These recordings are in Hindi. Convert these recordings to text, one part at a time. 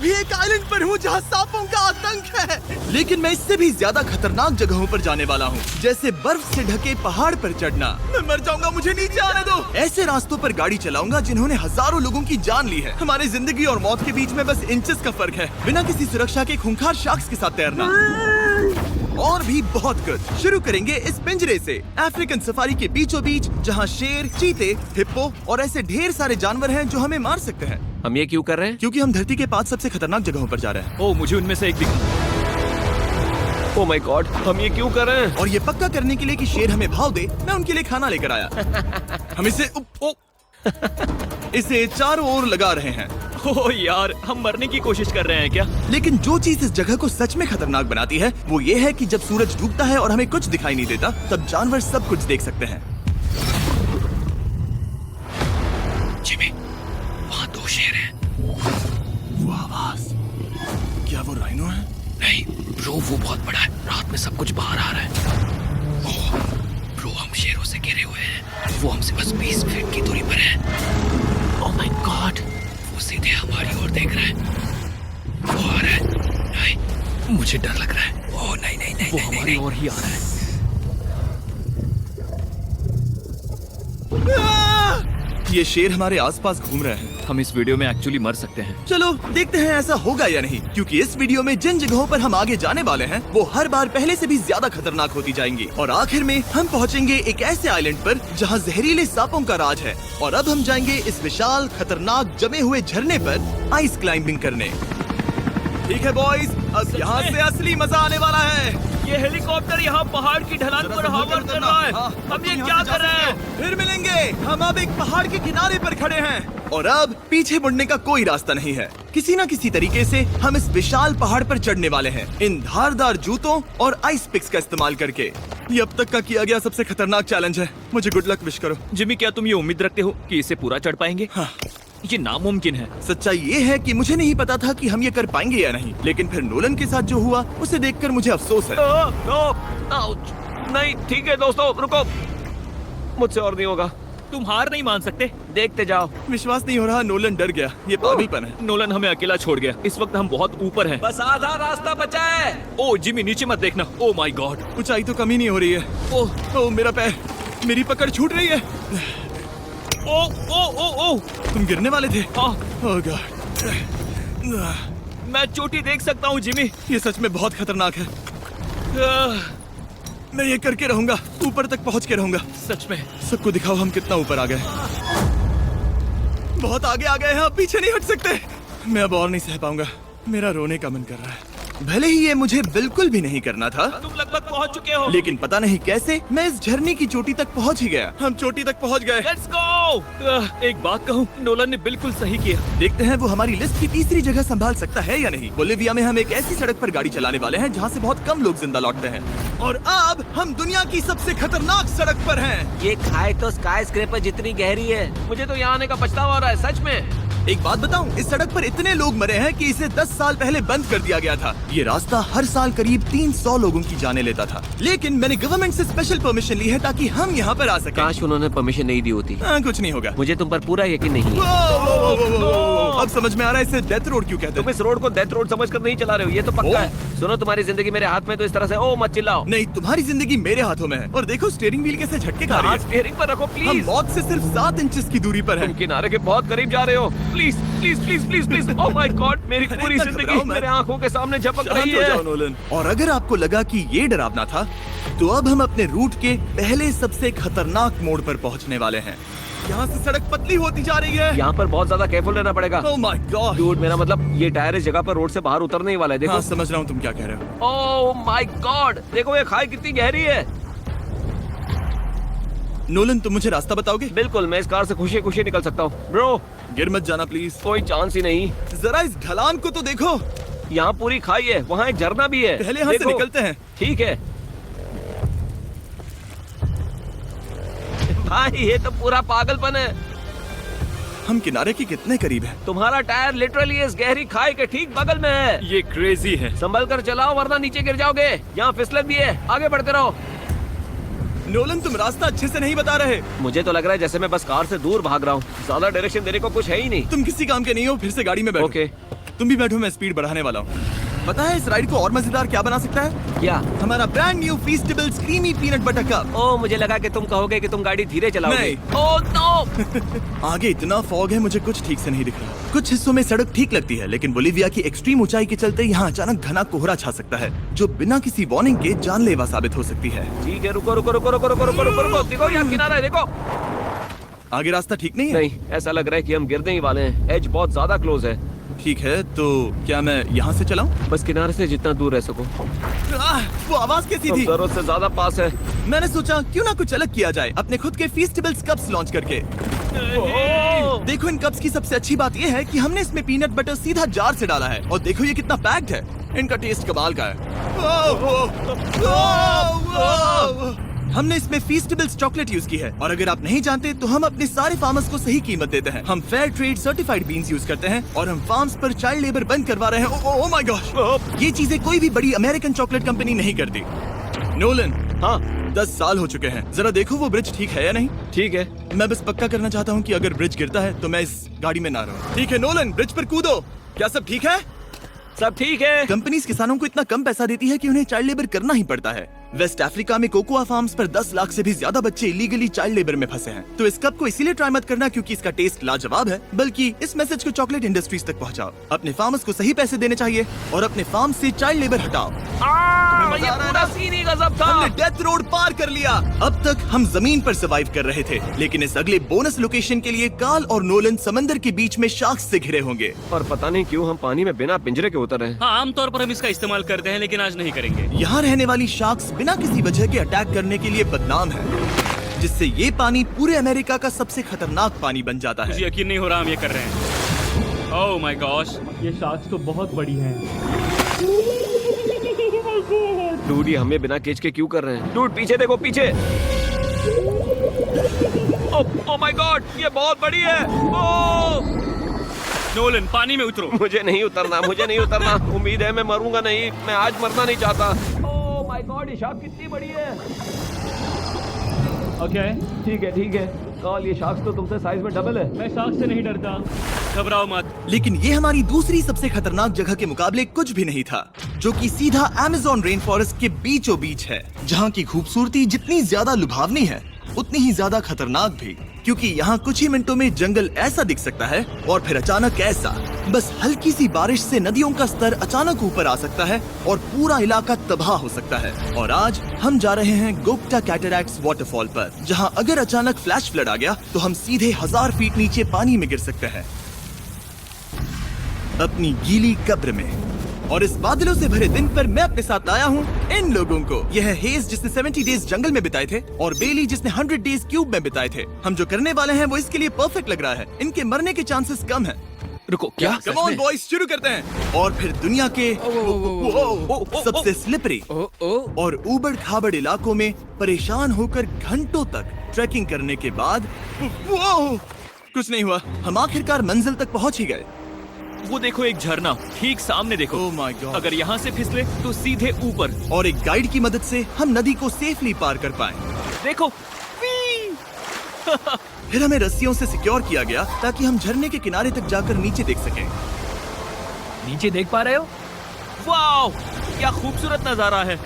अभी एक आइलैंड पर हूँ जहाँ सांपों का आतंक है, लेकिन मैं इससे भी ज्यादा खतरनाक जगहों पर जाने वाला हूँ, जैसे बर्फ से ढके पहाड़ पर चढ़ना। मैं मर जाऊंगा, मुझे नीचे आने दो। ऐसे रास्तों पर गाड़ी चलाऊंगा जिन्होंने हजारों लोगों की जान ली है। हमारी जिंदगी और मौत के बीच में बस इंचेस का फर्क है। बिना किसी सुरक्षा के खूंखार शार्क्स के साथ तैरना और भी बहुत कुछ। शुरू करेंगे इस पिंजरे से, अफ्रीकन सफारी के बीचों बीच, जहाँ शेर, चीते, हिप्पो और ऐसे ढेर सारे जानवर हैं जो हमें मार सकते हैं। हम ये क्यों कर रहे हैं? क्योंकि हम धरती के 5 सबसे खतरनाक जगहों पर जा रहे हैं। ओह, मुझे उनमें से एक दिखा। ओह माय गॉड, हम ये क्यों कर रहे हैं? और ये पक्का करने के लिए कि शेर हमें भाव दे, मैं उनके लिए खाना लेकर आया। हम इसे चारों ओर लगा रहे हैं। ओह यार, हम मरने की कोशिश कर रहे हैं क्या? लेकिन जो चीज इस जगह को सच में खतरनाक बनाती है वो ये है कि जब सूरज डूबता है और हमें कुछ दिखाई नहीं देता, तब जानवर सब कुछ देख सकते हैं। जिमी, वहाँ 2 शेर हैं। वो आवाज, क्या वो राइनो है? नहीं ब्रो, वो बहुत बड़ा है। रात में सब कुछ बाहर आ रहा है। ओह ब्रो, हम शेरों से घिरे हुए हैं। वो हमसे बस 20 फीट की दूरी पर है। ओह माय गॉड, वो सीधे हमारी ओर देख रहा है। वो आ रहा है। नहीं, मुझे डर लग रहा है। ओह नहीं नहीं नहीं, वो नहीं, हमारी नहीं। ओर ही आ रहा है। ये शेर हमारे आसपास घूम रहे हैं। हम इस वीडियो में एक्चुअली मर सकते हैं। चलो देखते हैं ऐसा होगा या नहीं, क्योंकि इस वीडियो में जिन जगहों पर हम आगे जाने वाले हैं वो हर बार पहले से भी ज्यादा खतरनाक होती जाएंगी। और आखिर में हम पहुंचेंगे एक ऐसे आइलैंड पर जहां जहरीले सांपों का राज है। और अब हम जाएंगे इस विशाल खतरनाक जमे हुए झरने पर आइस क्लाइंबिंग करने। ठीक है बॉयज, अब यहाँ से असली मजा आने वाला है। ये हेलीकॉप्टर यहाँ पहाड़ की ढलान पर हॉवर कर रहा है। हम ये क्या कर रहे हैं? फिर मिलेंगे। हम अब एक पहाड़ के किनारे पर खड़े हैं और अब पीछे मुड़ने का कोई रास्ता नहीं है। किसी न किसी तरीके से हम इस विशाल पहाड़ पर चढ़ने वाले हैं, इन धारदार जूतों और आइस पिक्स का इस्तेमाल करके। ये अब तक का किया गया सबसे खतरनाक चैलेंज है। मुझे गुड लक विश करो। जिमी, क्या तुम ये उम्मीद रखते हो कि इसे पूरा चढ़ पाएंगे? हाँ। ये नामुमकिन है। सच्चाई ये है कि मुझे नहीं पता था कि हम ये कर पाएंगे या नहीं, लेकिन फिर नोलन के साथ जो हुआ उसे देखकर मुझे अफसोस है। आउच। नहीं ठीक है दोस्तों, रुको, मुझसे और नहीं होगा। तुम हार नहीं मान सकते। देखते जाओ। विश्वास नहीं हो रहा, नोलन डर गया। ये पागलपन है। नोलन हमें अकेला छोड़ गया। इस वक्त हम बहुत ऊपर हैं। बस आधा रास्ता बचा है। ओह जिमी, नीचे मत देखना। Oh my God. ऊंचाई तो कम ही नहीं हो रही है। ओह मेरा पैर, मेरी पकड़ छूट रही है। ओह ओह ओह ओह, तुम गिरने वाले थे। हाँ। ओह गॉड, मैं चोटी देख सकता हूँ जिमी। ये सच में बहुत खतरनाक है। मैं ये करके रहूंगा, ऊपर तक पहुंच के रहूंगा। सच में। सबको दिखाओ हम कितना ऊपर आ गए। बहुत आगे आ गए हैं, अब पीछे नहीं हट सकते। मैं अब और नहीं सह पाऊंगा, मेरा रोने का मन कर रहा है। भले ही ये मुझे बिल्कुल भी नहीं करना था, तुम लगभग पहुंच चुके हो। लेकिन पता नहीं कैसे मैं इस झरने की चोटी तक पहुंच ही गया। हम चोटी तक पहुंच गए। Let's go. एक बात कहूँ, नोलन ने बिल्कुल सही किया। देखते हैं वो हमारी लिस्ट की तीसरी जगह संभाल सकता है या नहीं। बोलिविया में हम एक ऐसी सड़क पर गाड़ी चलाने वाले हैं जहाँ से बहुत कम लोग जिंदा लौटते हैं। और अब हम दुनिया की सबसे खतरनाक सड़क पर हैं। ये खाई तो स्काई स्क्रैपर जितनी गहरी है। मुझे तो यहाँ आने का पछतावा हो रहा है, सच में। एक बात बताऊं, इस सड़क पर इतने लोग मरे हैं कि इसे 10 साल पहले बंद कर दिया गया था। ये रास्ता हर साल करीब 300 लोगों की जाने लेता था, लेकिन मैंने गवर्नमेंट से स्पेशल परमिशन ली है ताकि हम यहाँ पर आ सकें। काश उन्होंने परमिशन नहीं दी होती। कुछ नहीं होगा। मुझे तुम पर पूरा यकीन नहीं है। अब समझ में आ रहा है इसे डेथ रोड क्यों कहते तुम हैं। इस रोड को डेथ रोड समझकर नहीं चला रहे हो, ये तो पक्का है। सुनो, तुम्हारी जिंदगी मेरे हाथ में, तो इस तरह से ओ मत चिल्लाओ। नहीं, तुम्हारी जिंदगी मेरे हाथों में है। और देखो स्टीयरिंग व्हील कैसे झटके खा रही हाथ है। स्टीयरिंग पर रखो हम प्लीज। मौत से सिर्फ 7 इंचेस की दूरी पर तुम हैं। किनारे के बहुत करीब जा रहे हो। Please please please please please. Oh my God, मेरी पूरी इतना जिंदगी घबराओ मत। मेरे आंखों के सामने झपक शांत रही हो जाओ है। नोलन। और अगर आपको लगा कि ये डरावना था, तो अब हम अपने रूट के पहले सबसे खतरनाक मोड़ पर पहुंचने वाले हैं। यहाँ से सड़क पतली होती जा रही है। यहाँ पर बहुत ज्यादा केयरफुल रहना पड़ेगा। Oh my God. डूड, मेरा मतलब ये टायर इस जगह पर रोड से बाहर उतरने ही वाला है। देखो। हाँ, समझ रहा हूँ तुम क्या कह रहे हो। ओह माय गॉड, देखो ये खाई कितनी गहरी है। नोलन, तुम मुझे रास्ता बताओगे? बिल्कुल, मैं इस कार से खुशी खुशी निकल सकता हूँ। ब्रो, गिर मत जाना प्लीज। कोई चांस ही नहीं। जरा इस ढलान को तो देखो। यहाँ पूरी खाई है, वहाँ एक झरना भी है। पहले यहाँ से देखो। निकलते हैं। ठीक है भाई, ये तो पूरा पागलपन है। हम किनारे के कितने करीब हैं? तुम्हारा टायर लिटरली इस गहरी खाई के ठीक बगल में है। ये क्रेजी है। संभल कर चलाओ वरना नीचे गिर जाओगे। यहाँ फिसलन भी है, आगे बढ़ते रहो। नोलन, तुम रास्ता अच्छे से नहीं बता रहे। मुझे तो लग रहा है जैसे मैं बस कार से दूर भाग रहा हूँ। ज्यादा डायरेक्शन देने को कुछ है ही नहीं। तुम किसी काम के नहीं हो, फिर से गाड़ी में बैठो। ओके। तुम भी बैठो, मैं स्पीड बढ़ाने वाला हूँ। पता है इस राइड को और मजेदार क्या बना सकता है? क्या? हमारा brand new Feastables creamy peanut butter cup. Oh, मुझे लगा कि तुम कहोगे कि तुम गाड़ी धीरे चलाओगे। नहीं। Oh no! आगे इतना फॉग है, मुझे कुछ ठीक से नहीं दिख रहा। कुछ हिस्सों में सड़क ठीक लगती है, लेकिन बोलीविया की एक्सट्रीम ऊंचाई के चलते यहाँ अचानक घना कोहरा छा सकता है, जो बिना किसी वार्निंग के जानलेवा साबित हो सकती है। ठीक है, रुको रुको रुको रुको रुको रुको रुको रुको, देखो यहाँ किनारा है, देखो। आगे रास्ता ठीक नहीं है? नहीं, ऐसा लग रहा है कि हम गिरने ही वाले हैं। एज बहुत ज्यादा क्लोज है। ठीक है, तो क्या मैं यहाँ से चलाऊं? बस किनारे से जितना दूर रह सको। वो आवाज कैसी तुम थी? जरूरत से ज्यादा पास है। मैंने सोचा क्यों ना कुछ अलग किया जाए, अपने खुद के फीस्टेबल्स कप्स लॉन्च करके। देखो इन कप्स की सबसे अच्छी बात ये है कि हमने इसमें पीनट बटर सीधा जार से डाला है, और देखो ये कितना पैक्ड है। इनका टेस्ट कमाल का है। हमने इसमें फीस्टेबल्स चॉकलेट यूज की है, और अगर आप नहीं जानते तो हम अपने सारे फार्मर्स को सही कीमत देते हैं। हम fair trade certified beans use करते हैं, और हम फार्म्स पर चाइल्ड लेबर बंद करवा रहे हैं। ओह माय गॉश, ये चीजें कोई भी बड़ी अमेरिकन चॉकलेट कंपनी नहीं करती। नोलन, हाँ 10 साल हो चुके हैं, जरा देखो वो ब्रिज ठीक है या नहीं। ठीक है। मैं बस पक्का करना चाहता हूँ कि अगर ब्रिज गिरता है तो मैं इस गाड़ी में ना रहूं। ठीक है नोलन, ब्रिज पर कूदो। क्या सब ठीक है? सब ठीक है। कंपनीज किसानों को इतना कम पैसा देती है कि उन्हें चाइल्ड लेबर करना ही पड़ता है। वेस्ट अफ्रीका में कोकोआ फार्म्स पर 10 लाख से भी ज्यादा बच्चे इलीगली चाइल्ड लेबर में फंसे हैं। तो इस कप को इसीलिए ट्राई मत करना क्योंकि इसका टेस्ट लाजवाब है, बल्कि इस मैसेज को चॉकलेट इंडस्ट्रीज तक पहुंचाओ। अपने फार्मर्स को सही पैसे देने चाहिए और अपने फार्म से चाइल्ड लेबर हटाओ। ये पूरा सीन ही गजब था। हमने डेथ रोड पार कर लिया। अब तक हम जमीन पर सर्वाइव कर रहे थे, लेकिन इस अगले बोनस लोकेशन के लिए कार्ल और नोलन समंदर के बीच में शार्क्स से घिरे होंगे। और पता नहीं क्यों हम पानी में बिना पिंजरे के उतर रहे हैं। हाँ, आमतौर पर हम इसका इस्तेमाल करते हैं, लेकिन आज नहीं करेंगे। यहाँ रहने वाली शार्क्स बिना किसी वजह के अटैक करने के लिए बदनाम है, जिससे ये पानी पूरे अमेरिका का सबसे खतरनाक पानी बन जाता मुझे है। यकीन नहीं हो रहा हम ये कर रहे हैं। ओह माय गॉश, ये शार्क्स तो बहुत बड़ी हैं। डूड, ये हमें बिना केज के क्यों कर रहे हैं? डूड पीछे देखो, पीछे। ओह माय गॉड, ये बहुत बड़ी है। ओह नोलन, पानी में उतरो। मुझे नहीं उतरना, मुझे नहीं उतरना। उम्मीद है मैं मरूंगा नहीं। मैं आज मरना नहीं चाहता। ओह माय गॉड, ये शार्क कितनी बड़ी है। ओके, ठीक है ठीक है। कार्ल, ये शार्क तो तुमसे साइज में डबल है। मैं शार्क से नहीं डरता, घबराओ मत। लेकिन ये हमारी दूसरी सबसे खतरनाक जगह के मुकाबले कुछ भी नहीं था, जो कि सीधा अमेज़न रेन फॉरेस्ट के बीचों बीच है, जहाँ की खूबसूरती जितनी ज्यादा लुभावनी है उतनी ही ज्यादा खतरनाक भी, क्योंकि यहाँ कुछ ही मिनटों में जंगल ऐसा दिख सकता है और फिर अचानक ऐसा। बस हल्की सी बारिश से नदियों का स्तर अचानक ऊपर आ सकता है और पूरा इलाका तबाह हो सकता है। और आज हम जा रहे हैं गोप्टा कैटरैक्ट्स वाटरफॉल पर, जहाँ अगर अचानक फ्लैश फ्लड आ गया तो हम सीधे 1000 फीट नीचे पानी में गिर सकते हैं, अपनी गीली कब्र में। और इस बादलों से भरे दिन पर मैं अपने साथ लाया हूँ इन लोगों को। यह है हेज जिसने 70 डेज जंगल में बिताए थे, और बेली जिसने 100 डेज क्यूब में बिताए थे। हम जो करने वाले हैं वो इसके लिए परफेक्ट लग रहा है। इनके मरने के चांसेस कम हैं। रुको, क्या? कम ऑन बॉयज, शुरू करते हैं। और फिर दुनिया के सबसे स्लिपरी और ऊबड़ खाबड़ इलाकों में परेशान होकर घंटों तक ट्रैकिंग करने के बाद कुछ नहीं हुआ, हम आखिरकार मंजिल तक पहुंच ही गए। वो देखो, एक झरना ठीक सामने देखो। Oh my God! अगर यहाँ से फिसले तो सीधे ऊपर। और एक गाइड की मदद से हम नदी को सेफली पार कर पाए। देखो। फिर हमें रस्सियों से सिक्योर किया गया ताकि हम झरने के किनारे तक जाकर नीचे देख सकें। नीचे देख पा रहे हो? वाओ, क्या खूबसूरत नजारा है।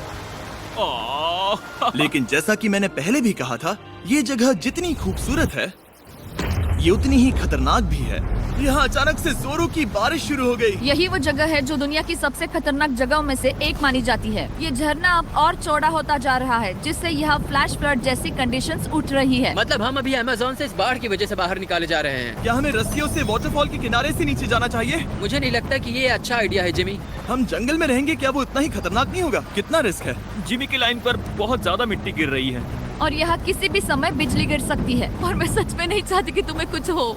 ओह। लेकिन जैसा कि मैंने पहले भी कहा था, ये जगह जितनी खूबसूरत है ये उतनी ही खतरनाक भी है। यहाँ अचानक से जोरों की बारिश शुरू हो गई। यही वो जगह है जो दुनिया की सबसे खतरनाक जगहों में से एक मानी जाती है। ये झरना अब और चौड़ा होता जा रहा है, जिससे यहाँ फ्लैश फ्लड जैसी कंडीशंस उठ रही है। मतलब हम अभी अमेज़न से इस बाढ़ की वजह से बाहर निकाले जा रहे हैं। क्या हमें रस्सियों से वाटरफॉल के किनारे से नीचे जाना चाहिए? मुझे नहीं लगता कि ये अच्छा आइडिया है जिमी। हम जंगल में रहेंगे, क्या वो इतना ही खतरनाक नहीं होगा? कितना रिस्क है। जिमी की लाइन पर बहुत ज्यादा मिट्टी गिर रही है, और यहाँ किसी भी समय बिजली गिर सकती है, और मैं सच में नहीं चाहती कि तुम्हें कुछ हो।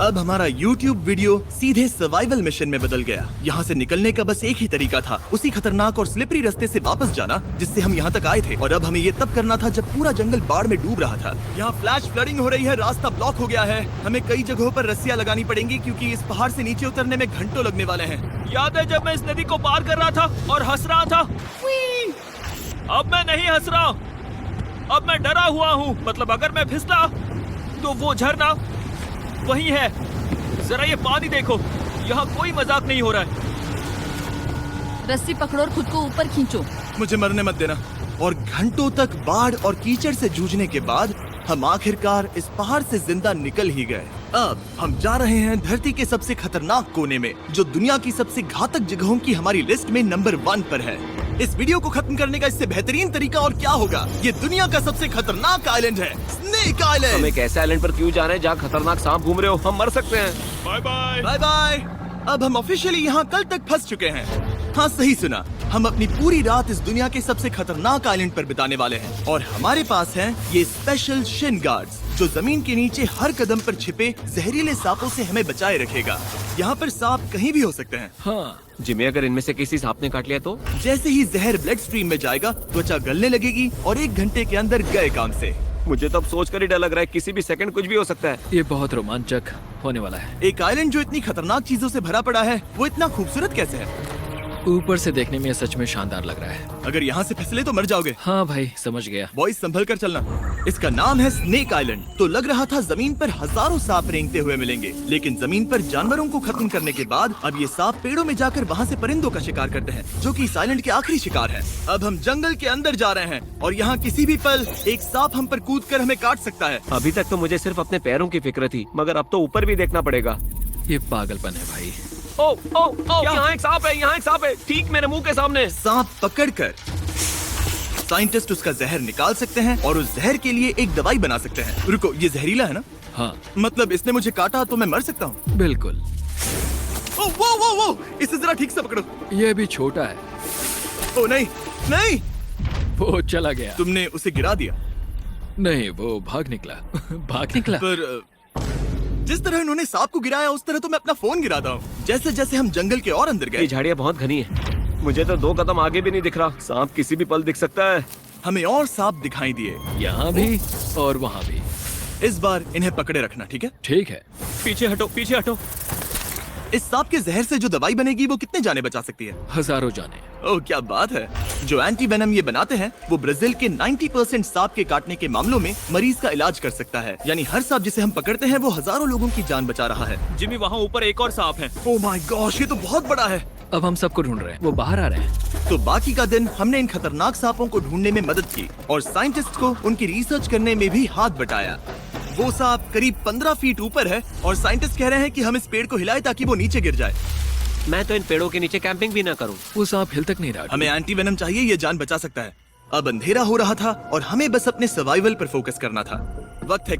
अब हमारा YouTube वीडियो सीधे सर्वाइवल मिशन में बदल गया। यहाँ से निकलने का बस एक ही तरीका था, उसी खतरनाक और स्लिपरी रास्ते से वापस जाना जिससे हम यहाँ तक आए थे। और अब हमें ये तब करना था जब पूरा जंगल बाढ़ में डूब रहा था। यहाँ फ्लैश फ्लडिंग हो रही है, रास्ता ब्लॉक हो गया है। हमें कई जगहों पर रस्सियाँ लगानी पड़ेंगी क्योंकि इस पहाड़ से नीचे उतरने में घंटों लगने वाले हैं। याद है जब मैं इस नदी को पार कर रहा था और हंस रहा था? अब मैं नहीं हंस रहा, अब मैं डरा हुआ हूँ। मतलब अगर मैं फिसला तो वो झरना वही है। जरा ये पानी देखो, यहाँ कोई मजाक नहीं हो रहा है। रस्सी पकड़ो और खुद को ऊपर खींचो। मुझे मरने मत देना। और घंटों तक बाढ़ और कीचड़ से जूझने के बाद हम आखिरकार इस पहाड़ से जिंदा निकल ही गए। अब हम जा रहे हैं धरती के सबसे खतरनाक कोने में, जो दुनिया की सबसे घातक जगहों की हमारी लिस्ट में नंबर 1 पर है। इस वीडियो को खत्म करने का इससे बेहतरीन तरीका और क्या होगा। ये दुनिया का सबसे खतरनाक आइलैंड है, स्नेक हम आइलैंड। एक ऐसे आइलैंड पर क्यों जा रहे हैं जहाँ खतरनाक सांप घूम रहे हो? हम मर सकते हैं। Bye bye. Bye bye. अब हम ऑफिशियली यहाँ कल तक फंस चुके हैं। हाँ, सही सुना। हम अपनी पूरी रात इस दुनिया के सबसे खतरनाक आइलैंड पर बिताने वाले हैं और हमारे पास हैं ये स्पेशल शिन गार्ड्स, जो जमीन के नीचे हर कदम पर छिपे जहरीले सांपों से हमें बचाए रखेगा। यहाँ पर सांप कहीं भी हो सकते हैं। हाँ जिमी, अगर इनमें से किसी सांप ने काट लिया तो? जैसे ही जहर ब्लड स्ट्रीम में जाएगा, त्वचा गलने लगेगी और 1 घंटे के अंदर गए काम से। मुझे तो अब सोचकर ही डर लग रहा है, किसी भी सेकंड कुछ भी हो सकता है। ये बहुत रोमांचक होने वाला है। एक आइलैंड जो इतनी खतरनाक चीजों से भरा पड़ा है, वो इतना खूबसूरत कैसे है? ऊपर से देखने में ये सच में शानदार लग रहा है। अगर यहाँ से फिसले तो मर जाओगे। हाँ भाई, समझ गया। बॉयज, संभल कर चलना। इसका नाम है स्नेक आइलैंड। तो लग रहा था जमीन पर हजारों सांप रेंगते हुए मिलेंगे, लेकिन जमीन पर जानवरों को खत्म करने के बाद अब ये सांप पेड़ों में जाकर वहाँ से परिंदों का शिकार करते हैं, जो कि इस आइलैंड के आखिरी शिकार है। अब हम जंगल के अंदर जा रहे हैं और यहाँ किसी भी पल एक सांप हम पर कूद कर हमें काट सकता है। अभी तक तो मुझे सिर्फ अपने पैरों की फिक्र थी, मगर अब तो ऊपर भी देखना पड़ेगा। ये पागलपन है भाई। ओ ओ ओ, यहाँ एक सांप है, यहाँ एक सांप है, ठीक मेरे मुंह के सामने। सांप पकड़कर साइंटिस्ट उसका जहर निकाल सकते हैं और उस जहर के लिए एक दवाई बना सकते हैं। रुको, ये जहरीला है ना? हाँ मतलब इसने मुझे काटा तो मैं मर सकता हूँ? बिल्कुल। ओ, वो, इसे जरा ठीक से पकड़ो। ये भी छोटा है। ओ नहीं, नहीं, वो चला गया। तुमने उसे गिरा दिया। नहीं, वो भाग निकला। भाग निकला। पर जिस तरह इन्होंने सांप को गिराया, उस तरह तो मैं अपना फोन गिराता हूँ। जैसे जैसे हम जंगल के और अंदर ये गए, झाड़ियाँ बहुत घनी है, मुझे तो 2 कदम आगे भी नहीं दिख रहा। सांप किसी भी पल दिख सकता है। हमें और सांप दिखाई दिए। यहाँ भी और वहाँ भी। इस बार इन्हें पकड़े रखना, ठीक है? ठीक है। पीछे हटो, पीछे हटो। इस सांप के जहर से जो दवाई बनेगी, वो कितने जाने बचा सकती है? हजारों जाने। ओह, क्या बात है। जो एंटी वेनम ये बनाते हैं, वो ब्राजील के 90% सांप के काटने के मामलों में मरीज का इलाज कर सकता है। यानी हर सांप जिसे हम पकड़ते हैं, वो हजारों लोगों की जान बचा रहा है। जिमी, वहाँ ऊपर एक और सांप है। ओह माय गॉश, ये तो बहुत बड़ा है। अब हम सबको ढूंढ रहे हैं। वो बाहर आ रहे हैं। तो बाकी का दिन हमने इन खतरनाक सांपों को ढूंढने में मदद की और साइंटिस्ट को उनकी रिसर्च करने में भी हाथ बटाया। वो सांप करीब 15 फीट ऊपर है और साइंटिस्ट कह रहे हैं कि हम इस पेड़ को हिलाएं ताकि वो नीचे गिर जाए। मैं तो इन पेड़ों के नीचे कैंपिंग भी ना करूं। वो सांप हिल तक नहीं रहा। हमें एंटी वेनम चाहिए, ये जान बचा सकता है। अब अंधेरा हो रहा था और हमें बस अपने सर्वाइवल पर फोकस करना था। वक्त है